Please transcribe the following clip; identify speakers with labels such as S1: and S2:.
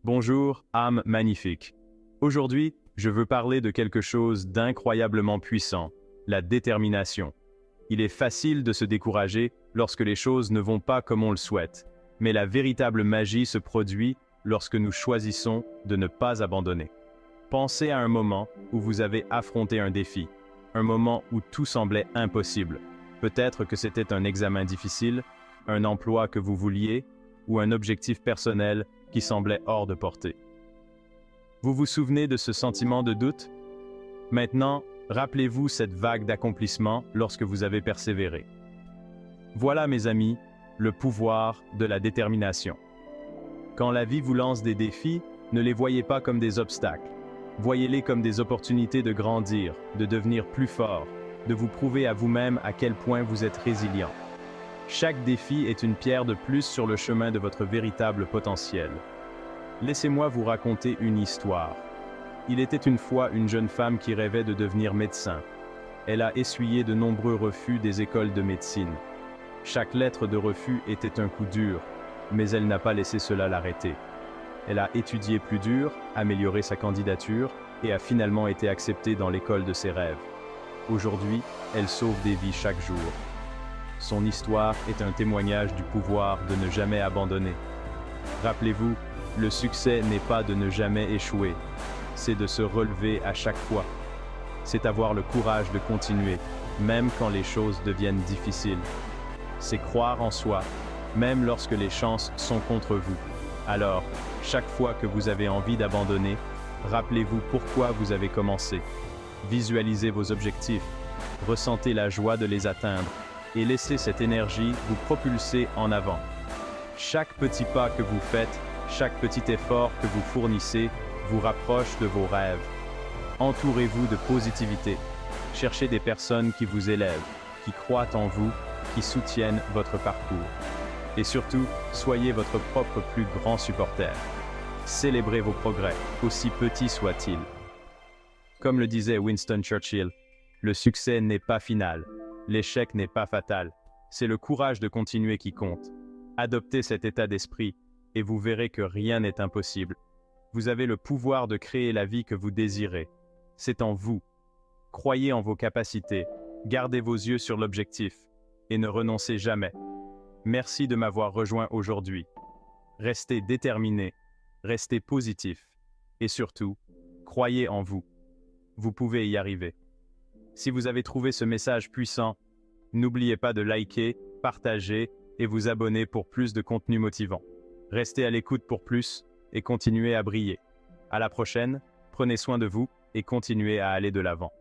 S1: Bonjour, âme magnifique. Aujourd'hui, je veux parler de quelque chose d'incroyablement puissant, la détermination. Il est facile de se décourager lorsque les choses ne vont pas comme on le souhaite, mais la véritable magie se produit lorsque nous choisissons de ne pas abandonner. Pensez à un moment où vous avez affronté un défi, un moment où tout semblait impossible. Peut-être que c'était un examen difficile, un emploi que vous vouliez, ou un objectif personnel qui semblait hors de portée. Vous vous souvenez de ce sentiment de doute? Maintenant, rappelez-vous cette vague d'accomplissement lorsque vous avez persévéré. Voilà, mes amis, le pouvoir de la détermination. Quand la vie vous lance des défis, ne les voyez pas comme des obstacles. Voyez-les comme des opportunités de grandir, de devenir plus fort, de vous prouver à vous-même à quel point vous êtes résilient. Chaque défi est une pierre de plus sur le chemin de votre véritable potentiel. Laissez-moi vous raconter une histoire. Il était une fois une jeune femme qui rêvait de devenir médecin. Elle a essuyé de nombreux refus des écoles de médecine. Chaque lettre de refus était un coup dur, mais elle n'a pas laissé cela l'arrêter. Elle a étudié plus dur, amélioré sa candidature et a finalement été acceptée dans l'école de ses rêves. Aujourd'hui, elle sauve des vies chaque jour. Son histoire est un témoignage du pouvoir de ne jamais abandonner. Rappelez-vous, le succès n'est pas de ne jamais échouer, c'est de se relever à chaque fois. C'est avoir le courage de continuer, même quand les choses deviennent difficiles. C'est croire en soi, même lorsque les chances sont contre vous. Alors, chaque fois que vous avez envie d'abandonner, rappelez-vous pourquoi vous avez commencé. Visualisez vos objectifs, ressentez la joie de les atteindre et laissez cette énergie vous propulser en avant. Chaque petit pas que vous faites, chaque petit effort que vous fournissez vous rapproche de vos rêves. Entourez-vous de positivité. Cherchez des personnes qui vous élèvent, qui croient en vous, qui soutiennent votre parcours. Et surtout, soyez votre propre plus grand supporter. Célébrez vos progrès, aussi petits soient-ils. Comme le disait Winston Churchill, le succès n'est pas final, l'échec n'est pas fatal, c'est le courage de continuer qui compte. Adoptez cet état d'esprit et vous verrez que rien n'est impossible. Vous avez le pouvoir de créer la vie que vous désirez. C'est en vous. Croyez en vos capacités, gardez vos yeux sur l'objectif et ne renoncez jamais. Merci de m'avoir rejoint aujourd'hui. Restez déterminé, restez positif et surtout, croyez en vous. Vous pouvez y arriver. Si vous avez trouvé ce message puissant, n'oubliez pas de liker, partager et vous abonner pour plus de contenu motivant. Restez à l'écoute pour plus et continuez à briller. À la prochaine, prenez soin de vous et continuez à aller de l'avant.